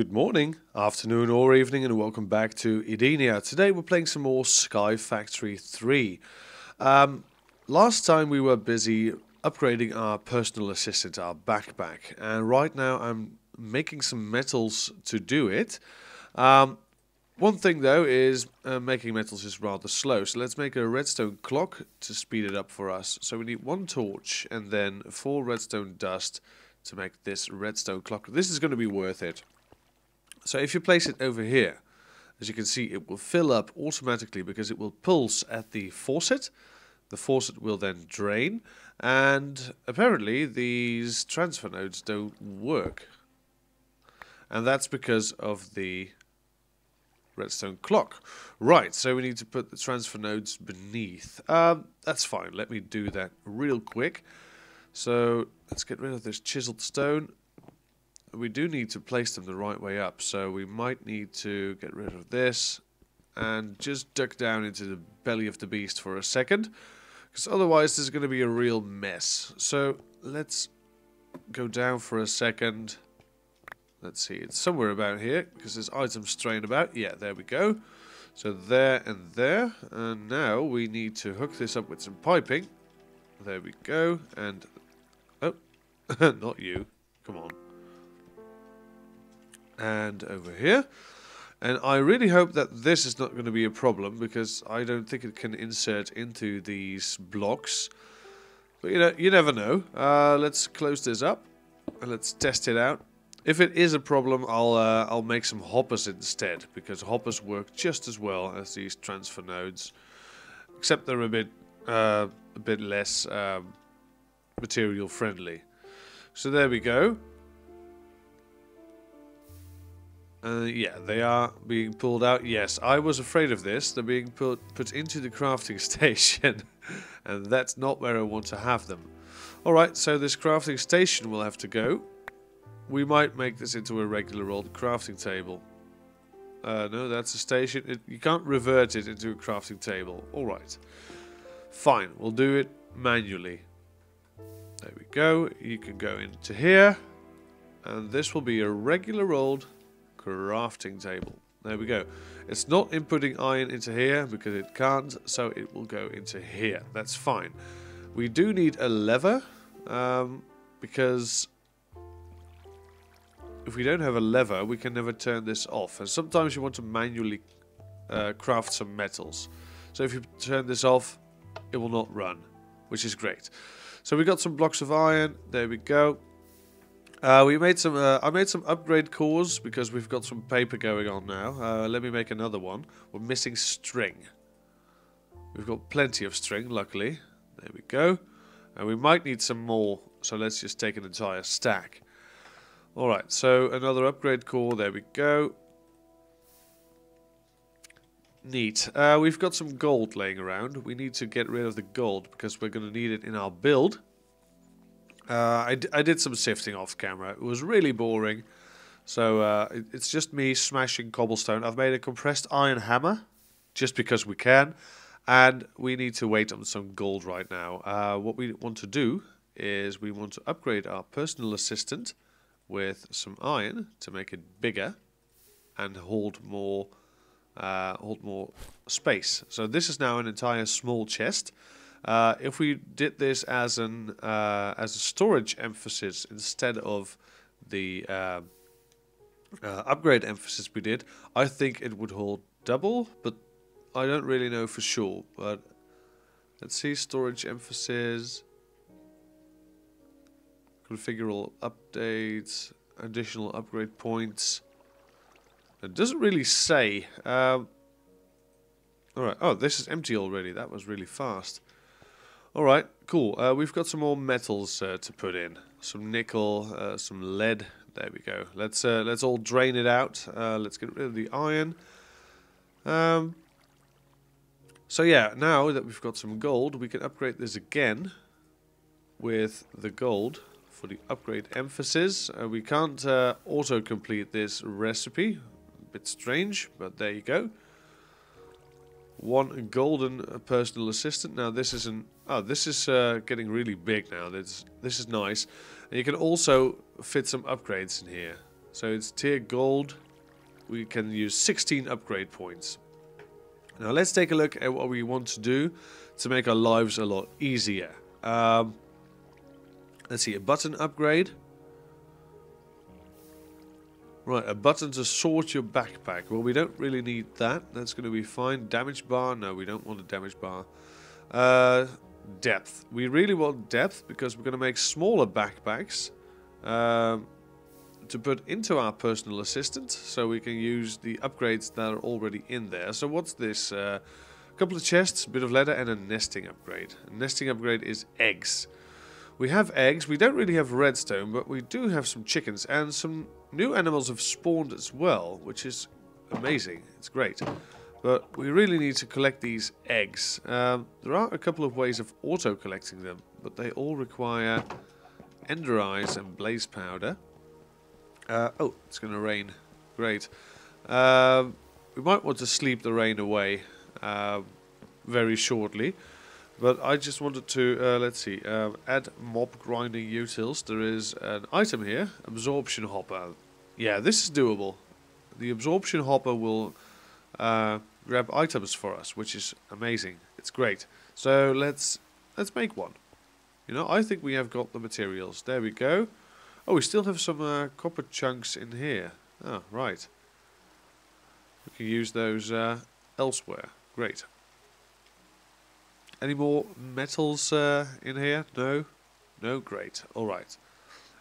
Good morning, afternoon or evening, and welcome back to Edenia. Today we're playing some more Sky Factory 3. Last time we were busy upgrading our personal assistant, our backpack, and right now I'm making some metals to do it. One thing though is making metals is rather slow, so let's make a redstone clock to speed it up for us. So we need 1 torch and then 4 redstone dust to make this redstone clock. This is going to be worth it. So if you place it over here, as you can see, it will fill up automatically because it will pulse at the faucet. The faucet will then drain, and apparently these transfer nodes don't work. And that's because of the redstone clock. Right, so we need to put the transfer nodes beneath. That's fine, let me do that real quick. So let's get rid of this chiseled stone. We do need to place them the right way up, so we might need to get rid of this and just duck down into the belly of the beast for a second, because otherwise this is going to be a real mess. So let's go down for a second. Let's see, it's somewhere about here because there's items straying about. Yeah, there we go. So there and there, and now we need to hook this up with some piping. There we go. And oh, not you, come on. And over here, and I really hope that this is not going to be a problem, because I don't think it can insert into these blocks, but you never know. Let's close this up and let's test it out. If it is a problem, I'll make some hoppers instead, because hoppers work just as well as these transfer nodes, except they're a bit less material friendly. So there we go. Yeah, they are being pulled out. Yes, I was afraid of this. They're being put into the crafting station. And that's not where I want to have them. Alright, so this crafting station will have to go. We might make this into a regular old crafting table. No, that's a station. You can't revert it into a crafting table. Alright. Fine, we'll do it manually. There we go. You can go into here. And this will be a regular old crafting table. There we go. It's not inputting iron into here because it can't, so it will go into here. That's fine. We do need a lever, because if we don't have a lever, we can never turn this off. And sometimes you want to manually craft some metals. So if you turn this off, it will not run, which is great. So we got some blocks of iron. There we go. We made some. I made some upgrade cores because we've got some paper going on now. Let me make another one. We're missing string. We've got plenty of string, luckily. There we go. And we might need some more, so let's just take an entire stack. Alright, so another upgrade core. There we go. Neat. We've got some gold laying around. We need to get rid of the gold because we're going to need it in our build. I did some sifting off camera. It was really boring. So it's just me smashing cobblestone. I've made a compressed iron hammer just because we can. And we need to wait on some gold right now. What we want to do is we want to upgrade our personal assistant with some iron to make it bigger and hold more space. So this is now an entire small chest. If we did this as a storage emphasis instead of the upgrade emphasis we did, I think it would hold double, but I don't really know for sure. But let's see, storage emphasis, configurable updates, additional upgrade points. It doesn't really say. Alright, oh, this is empty already. That was really fast. Alright, cool. We've got some more metals to put in. Some nickel, some lead. There we go. Let's all drain it out. Let's get rid of the iron. So yeah, now that we've got some gold, we can upgrade this again with the gold for the upgrade emphasis. We can't auto-complete this recipe. A bit strange, but there you go. 1 golden personal assistant. Now this is this is getting really big now. This is nice. And you can also fit some upgrades in here. So it's tier gold. We can use 16 upgrade points. Now let's take a look at what we want to do to make our lives a lot easier. Let's see, a button upgrade. Right, a button to sort your backpack. Well, we don't really need that. That's going to be fine. Damage bar? No, we don't want a damage bar. Depth. We really want depth because we're going to make smaller backpacks to put into our personal assistant, so we can use the upgrades that are already in there. So what's this? A couple of chests, a bit of leather, and a nesting upgrade. A nesting upgrade is eggs. We have eggs. We don't really have redstone, but we do have some chickens, and some new animals have spawned as well, which is amazing. It's great. But we really need to collect these eggs. There are a couple of ways of auto-collecting them, but they all require ender eyes and blaze powder. Oh, it's going to rain. Great. We might want to sleep the rain away very shortly. But I just wanted to, let's see, add mob grinding utils. There is an item here, absorption hopper. Yeah, this is doable. The absorption hopper will grab items for us, which is amazing. It's great. So let's make one. You know, I think we have got the materials. There we go. Oh, we still have some copper chunks in here. Oh, right. We can use those elsewhere. Great. Any more metals in here? No? No? Great. Alright.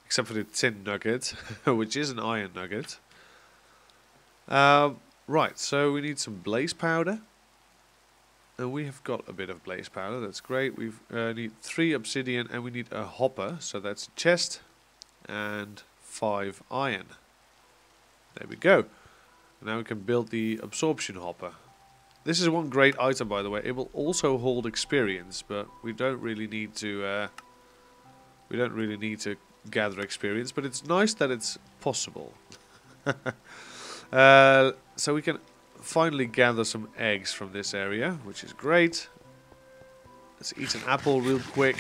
Except for the tin nugget, which is an iron nugget. Right, so we need some blaze powder. And we have got a bit of blaze powder, that's great. We need 3 obsidian and we need a hopper, so that's a chest. And 5 iron. There we go. Now we can build the absorption hopper. This is one great item, by the way. It will also hold experience, but we don't really need to. We don't really need to gather experience, but it's nice that it's possible. So we can finally gather some eggs from this area, which is great. Let's eat an apple real quick.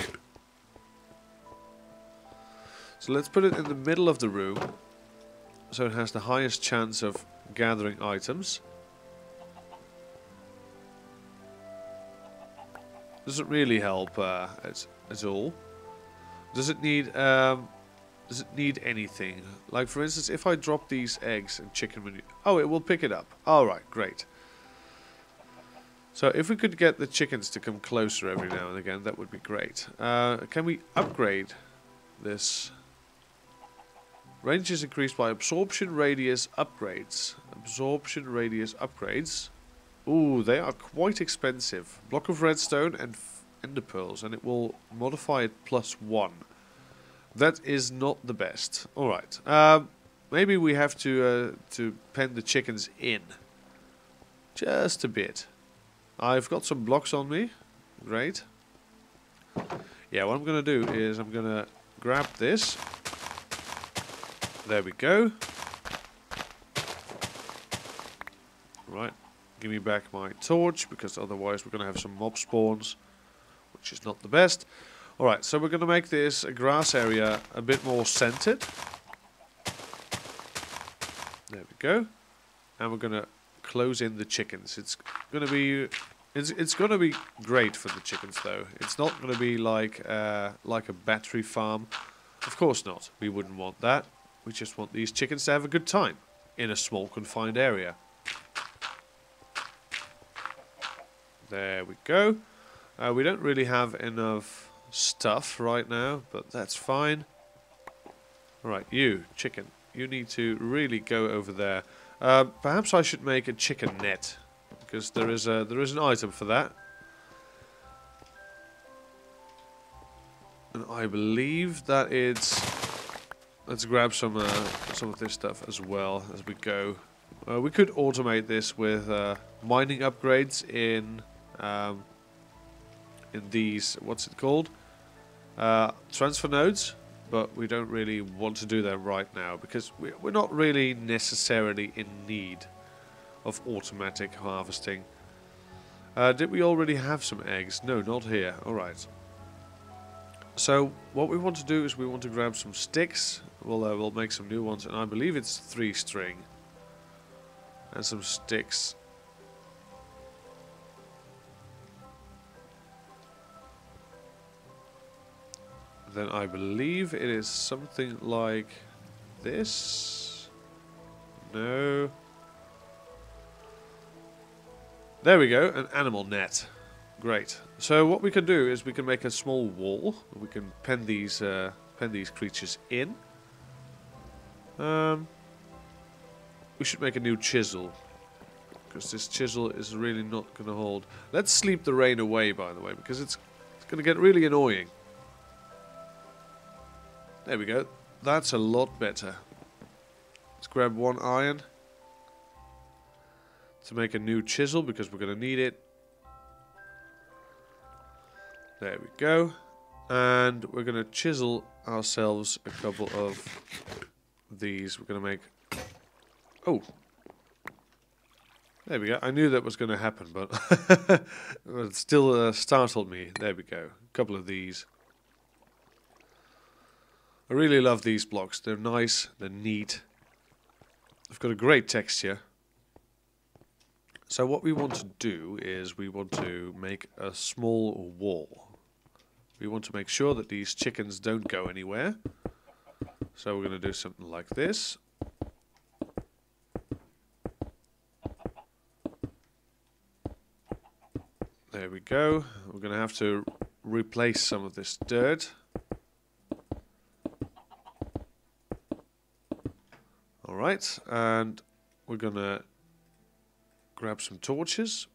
So let's put it in the middle of the room, so it has the highest chance of gathering items. Doesn't really help at all. Does it need anything? Like for instance, if I drop these eggs and chicken manure, oh, it will pick it up. All right, great. So if we could get the chickens to come closer every now and again, that would be great. Can we upgrade this? Range is increased by absorption radius upgrades. Absorption radius upgrades. Ooh, they are quite expensive. Block of redstone and ender pearls, and it will modify it +1. That is not the best. Alright. Maybe we have to pen the chickens in. Just a bit. I've got some blocks on me. Great. Yeah, what I'm going to do is I'm going to grab this. There we go. Right. Give me back my torch, because otherwise we're going to have some mob spawns, which is not the best. Alright, so we're going to make this grass area a bit more centered. There we go. And we're going to close in the chickens. It's going to be great for the chickens, though. It's not going to be like a battery farm. Of course not. We wouldn't want that. We just want these chickens to have a good time in a small confined area. There we go. We don't really have enough stuff right now, but that's fine. Alright, you, chicken. You need to really go over there. Perhaps I should make a chicken net, because there is an item for that. And I believe that it's... Let's grab some of this stuff as well as we go. We could automate this with mining upgrades in these, what's it called? Transfer nodes, but we don't really want to do that right now because we're not really necessarily in need of automatic harvesting. Did we already have some eggs? No, not here. Alright. So what we want to do is we want to grab some sticks. we'll make some new ones, and I believe it's 3 string and some sticks. Then I believe it is something like this. No. There we go, an animal net. Great. So what we can do is we can make a small wall. We can pen these creatures in. We should make a new chisel, because this chisel is really not going to hold. Let's sleep the rain away, by the way, because it's going to get really annoying. There we go. That's a lot better. Let's grab 1 iron to make a new chisel, because we're going to need it. There we go. And we're going to chisel ourselves a couple of these. We're going to make... Oh. There we go. I knew that was going to happen, but it still startled me. There we go. A couple of these. I really love these blocks. They're nice. They're neat. They've got a great texture. So what we want to do is we want to make a small wall. We want to make sure that these chickens don't go anywhere. So we're going to do something like this. There we go. We're going to have to replace some of this dirt. Alright, and we're going to grab some torches.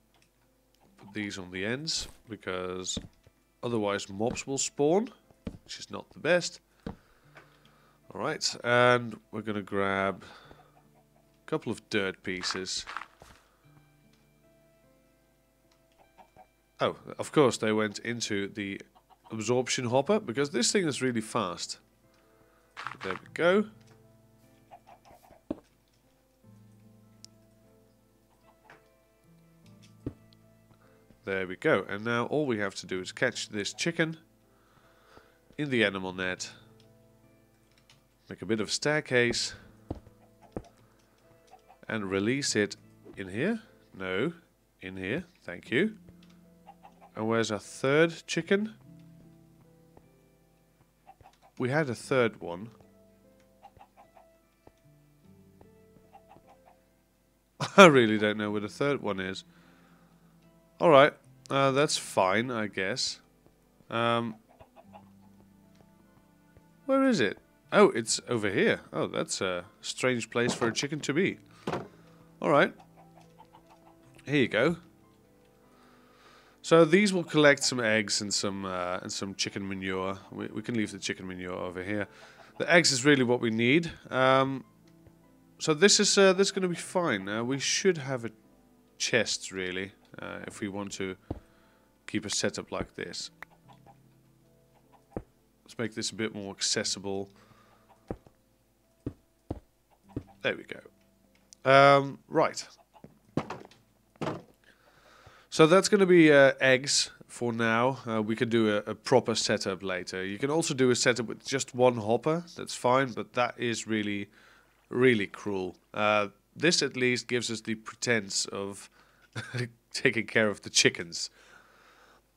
Put these on the ends, because otherwise mobs will spawn, which is not the best. Alright, and we're going to grab a couple of dirt pieces. Oh, of course they went into the absorption hopper, because this thing is really fast. There we go. There we go. And now all we have to do is catch this chicken in the animal net. Make a bit of staircase. And release it in here. No, in here. Thank you. And where's our third chicken? We had a third one. I really don't know where the third one is. Alright, that's fine, I guess. Where is it? Oh, it's over here. Oh, that's a strange place for a chicken to be. Alright. Here you go. So these will collect some eggs and some chicken manure. We can leave the chicken manure over here. The eggs is really what we need. So this is going to be fine. We should have a chest, really. If we want to keep a setup like this. Let's make this a bit more accessible. There we go. Right. So that's going to be eggs for now. We can do a proper setup later. You can also do a setup with just 1 hopper. That's fine, but that is really, really cruel. This at least gives us the pretense of taking care of the chickens.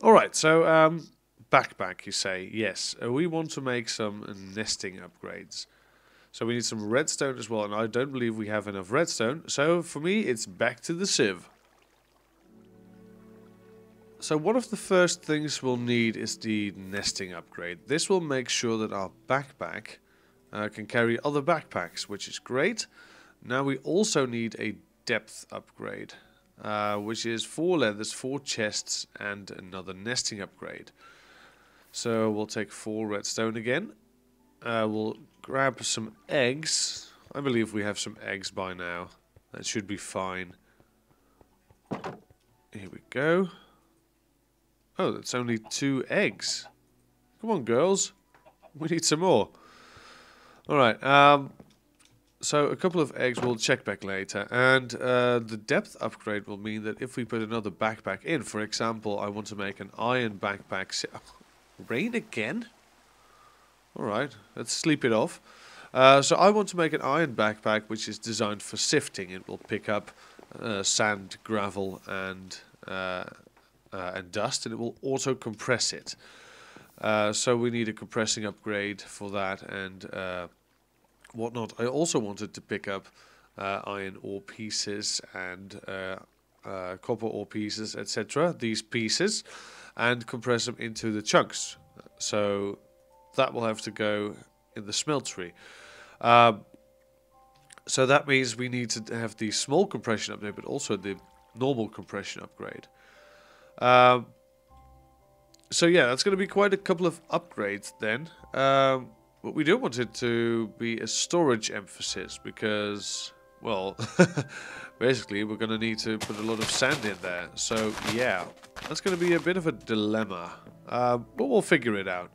Alright, so backpack, you say. Yes, we want to make some nesting upgrades. So we need some redstone as well, and I don't believe we have enough redstone. So for me, it's back to the sieve. So one of the first things we'll need is the nesting upgrade. This will make sure that our backpack can carry other backpacks, which is great. Now we also need a depth upgrade. Which is 4 leathers, 4 chests, and another nesting upgrade. So we'll take 4 redstone again. We'll grab some eggs. I believe we have some eggs by now. That should be fine. Here we go. Oh, that's only 2 eggs. Come on, girls. We need some more. Alright, so a couple of eggs we'll check back later, and the depth upgrade will mean that if we put another backpack in, for example, I want to make an iron backpack. Rain again? Alright, let's sleep it off. So I want to make an iron backpack which is designed for sifting. It will pick up sand, gravel, and dust, and it will auto compress it. So we need a compressing upgrade for that and whatnot. I also wanted to pick up iron ore pieces and copper ore pieces, etc. These pieces, and compress them into the chunks. So that will have to go in the smeltery. So that means we need to have the small compression upgrade, but also the normal compression upgrade. So yeah, that's going to be quite a couple of upgrades then. But we do want it to be a storage emphasis because, well, basically we're going to need to put a lot of sand in there. So yeah, that's going to be a bit of a dilemma. But we'll figure it out.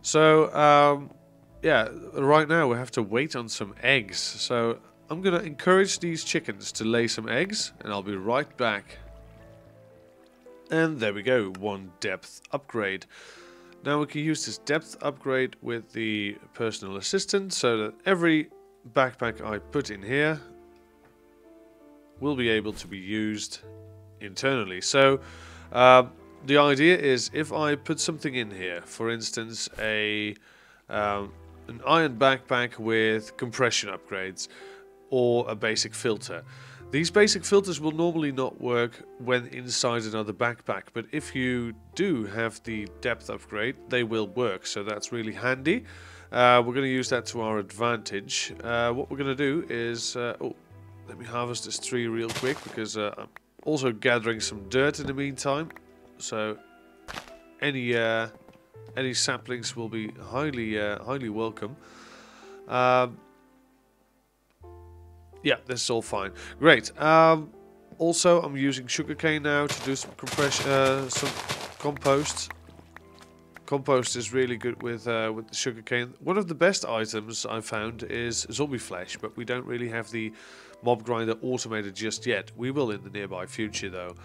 So yeah, right now we have to wait on some eggs. So I'm going to encourage these chickens to lay some eggs, and I'll be right back. And there we go, 1 depth upgrade. Now we can use this depth upgrade with the personal assistant so that every backpack I put in here will be able to be used internally. So the idea is if I put something in here, for instance an iron backpack with compression upgrades or a basic filter. These basic filters will normally not work when inside another backpack, but if you do have the depth upgrade, they will work, so that's really handy. We're going to use that to our advantage. What we're going to do is... oh, let me harvest this tree real quick, because I'm also gathering some dirt in the meantime. So any saplings will be highly welcome. Yeah, this is all fine. Great. Also, I'm using sugarcane now to do some some compost. Compost is really good with the sugarcane. One of the best items I found is zombie flesh, but we don't really have the mob grinder automated just yet. We will in the nearby future, though.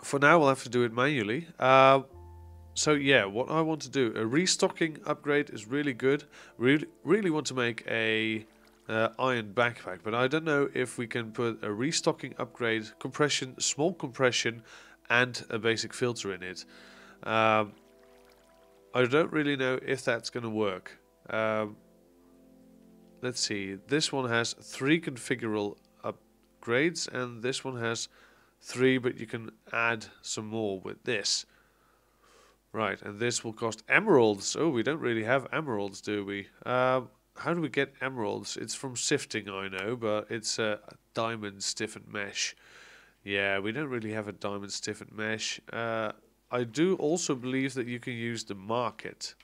For now, we'll have to do it manually. So yeah, what I want to do, a restocking upgrade is really good. Really want to make a iron backpack, but I don't know if we can put a restocking upgrade, compression, small compression, and a basic filter in it. I don't really know if that's going to work. Let's see. This one has 3 configurable upgrades, and this one has 3, but you can add some more with this. Right, and this will cost emeralds. Oh, we don't really have emeralds, do we? How do we get emeralds? It's from sifting, I know, but it's a diamond stiffened mesh. Yeah, we don't really have a diamond stiffened mesh. I do also believe that you can use the market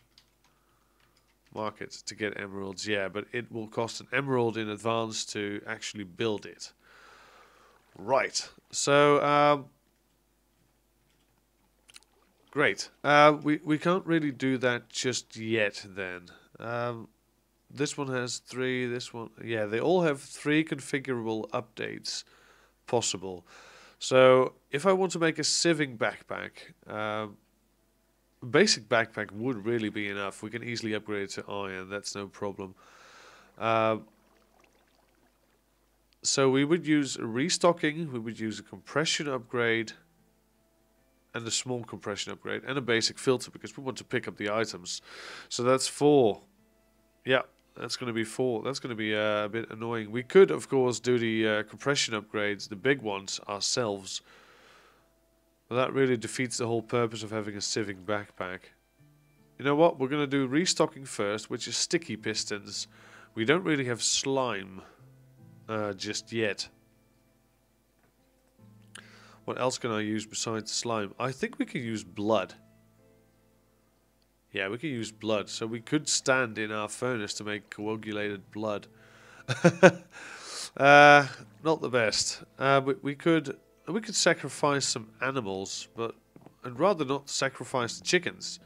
to get emeralds. Yeah, but it will cost an emerald in advance to actually build it. Right. So great. We can't really do that just yet then. This one has 3, this one... Yeah, they all have 3 configurable updates possible. So, if I want to make a sieving backpack, a basic backpack would really be enough. We can easily upgrade it to iron, that's no problem. So we would use a restocking, we would use a compression upgrade, and a small compression upgrade, and a basic filter, because we want to pick up the items. So that's 4. Yeah. That's going to be 4. That's going to be a bit annoying. We could, of course, do the compression upgrades, the big ones, ourselves. But that really defeats the whole purpose of having a sieving backpack. You know what? We're going to do restocking first, which is sticky pistons. We don't really have slime just yet. What else can I use besides slime? I think we can use blood. Yeah, we can use blood, so we could stand in our furnace to make coagulated blood. Not the best. We could sacrifice some animals, but I'd rather not sacrifice the chickens.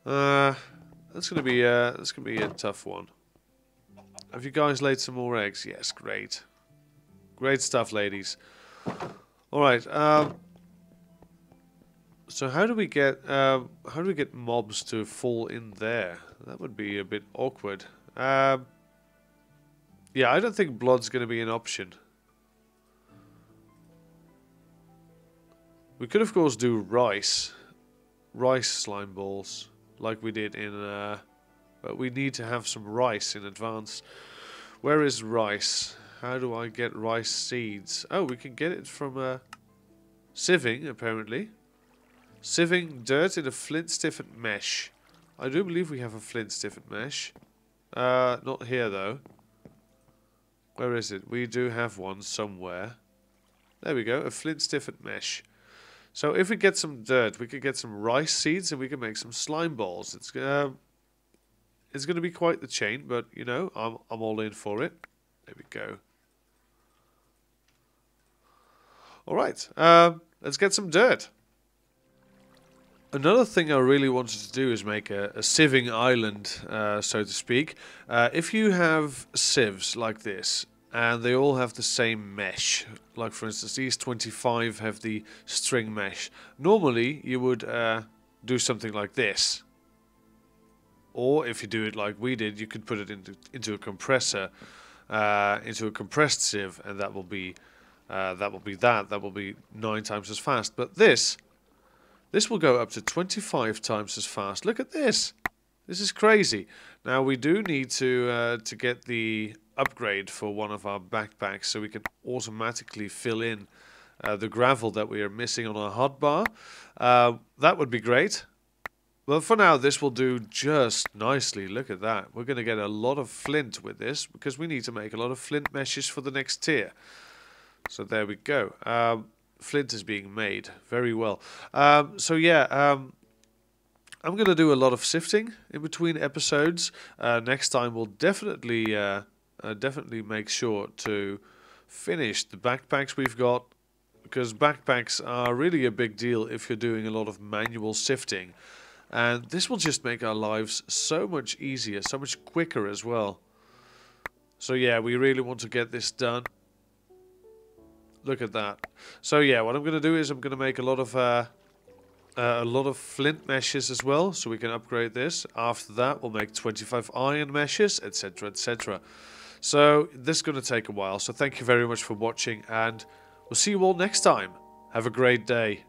That's gonna be a tough one. Have you guys laid some more eggs? Yes, great, great stuff, ladies. All right. So how do we get mobs to fall in there? That would be a bit awkward. Yeah, I don't think blood's going to be an option. We could, of course, do rice. Rice slime balls, like we did in... but we need to have some rice in advance. Where is rice? How do I get rice seeds? Oh, we can get it from sieving, apparently. Sieving dirt in a flint stiffened mesh. I do believe we have a flint stiffened mesh. Not here, though. Where is it? We do have one somewhere. There we go, a flint stiffened mesh. So if we get some dirt, we could get some rice seeds and we can make some slime balls. It's going to be quite the chain, but, you know, I'm all in for it. There we go. Alright, let's get some dirt. Another thing I really wanted to do is make a sieving island, so to speak. If you have sieves like this, and they all have the same mesh, like for instance these 25 have the string mesh, normally you would do something like this. Or if you do it like we did, you could put it into a compressor, into a compressed sieve, and that will be that will be 9 times as fast. But this will go up to 25 times as fast. Look at this. This is crazy. Now we do need to get the upgrade for one of our backpacks so we can automatically fill in the gravel that we are missing on our hotbar. That would be great. Well, for now, this will do just nicely. Look at that. We're going to get a lot of flint with this because we need to make a lot of flint meshes for the next tier. So there we go. Flint is being made. Very well. So yeah, I'm going to do a lot of sifting in between episodes. Next time we'll definitely make sure to finish the backpacks we've got, because backpacks are really a big deal if you're doing a lot of manual sifting. And this will just make our lives so much easier, so much quicker as well. So yeah, we really want to get this done. Look at that. So yeah, what I'm going to do is I'm going to make a lot of flint meshes as well, so we can upgrade this. After that, we'll make 25 iron meshes, etc., etc. So this is going to take a while. So thank you very much for watching, and we'll see you all next time. Have a great day.